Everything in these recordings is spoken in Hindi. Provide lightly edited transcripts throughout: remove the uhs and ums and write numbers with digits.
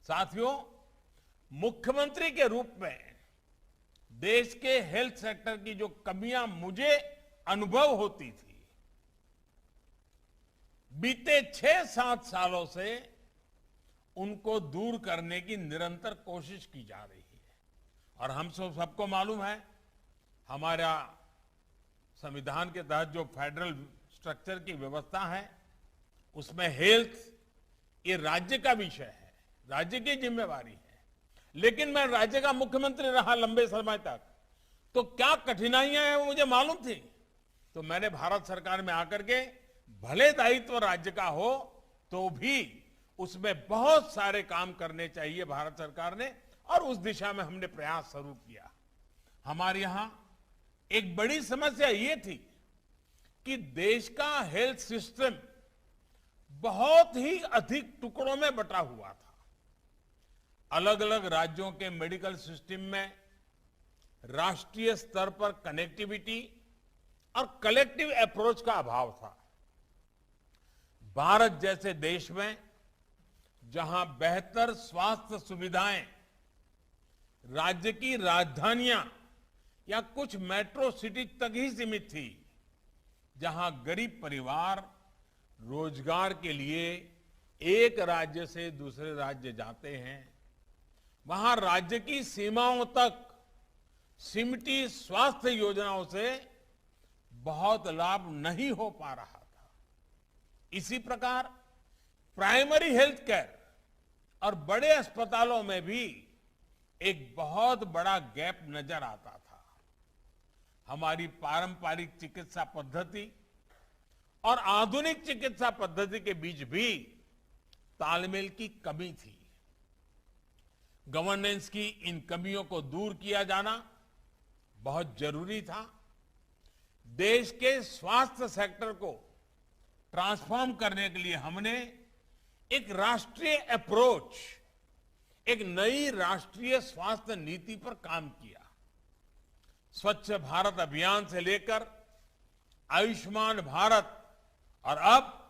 साथियों, मुख्यमंत्री के रूप में देश के हेल्थ सेक्टर की जो कमियां मुझे अनुभव होती थी, बीते 6-7 सालों से उनको दूर करने की निरंतर कोशिश की जा रही है। और हम सबको मालूम है, हमारा संविधान के तहत जो फेडरल स्ट्रक्चर की व्यवस्था है, उसमें हेल्थ ये राज्य का विषय है, राज्य की जिम्मेवारी है। लेकिन मैं राज्य का मुख्यमंत्री रहा लंबे समय तक, तो क्या कठिनाइयां हैं वो मुझे मालूम थी। तो मैंने भारत सरकार में आकर के, भले दायित्व राज्य का हो तो भी उसमें बहुत सारे काम करने चाहिए भारत सरकार ने, और उस दिशा में हमने प्रयास शुरू किया। हमारे यहां एक बड़ी समस्या ये थी कि देश का हेल्थ सिस्टम बहुत ही अधिक टुकड़ों में बटा हुआ था। अलग अलग राज्यों के मेडिकल सिस्टम में राष्ट्रीय स्तर पर कनेक्टिविटी और कलेक्टिव अप्रोच का अभाव था। भारत जैसे देश में जहां बेहतर स्वास्थ्य सुविधाएं राज्य की राजधानियां या कुछ मेट्रो सिटी तक ही सीमित थी, जहां गरीब परिवार रोजगार के लिए एक राज्य से दूसरे राज्य जाते हैं, वहां राज्य की सीमाओं तक सिमटी स्वास्थ्य योजनाओं से बहुत लाभ नहीं हो पा रहा था। इसी प्रकार प्राइमरी हेल्थ केयर और बड़े अस्पतालों में भी एक बहुत बड़ा गैप नजर आता था। हमारी पारंपरिक चिकित्सा पद्धति और आधुनिक चिकित्सा पद्धति के बीच भी तालमेल की कमी थी। गवर्नेंस की इन कमियों को दूर किया जाना बहुत जरूरी था। देश के स्वास्थ्य सेक्टर को ट्रांसफॉर्म करने के लिए हमने एक राष्ट्रीय अप्रोच, एक नई राष्ट्रीय स्वास्थ्य नीति पर काम किया। स्वच्छ भारत अभियान से लेकर आयुष्मान भारत और अब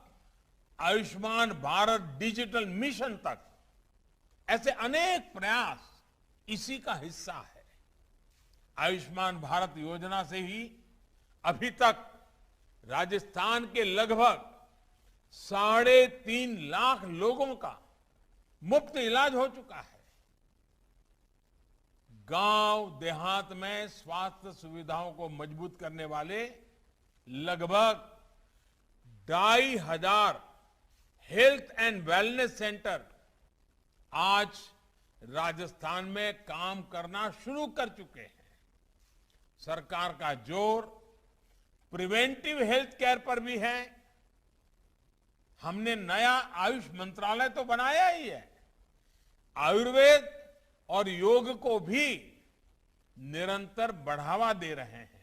आयुष्मान भारत डिजिटल मिशन तक ऐसे अनेक प्रयास इसी का हिस्सा है। आयुष्मान भारत योजना से ही अभी तक राजस्थान के लगभग 3.5 लाख लोगों का मुफ्त इलाज हो चुका है। गांव देहात में स्वास्थ्य सुविधाओं को मजबूत करने वाले लगभग 2,500 हेल्थ एंड वेलनेस सेंटर आज राजस्थान में काम करना शुरू कर चुके हैं। सरकार का जोर प्रिवेंटिव हेल्थ केयर पर भी है। हमने नया आयुष मंत्रालय तो बनाया ही है, आयुर्वेद और योग को भी निरंतर बढ़ावा दे रहे हैं।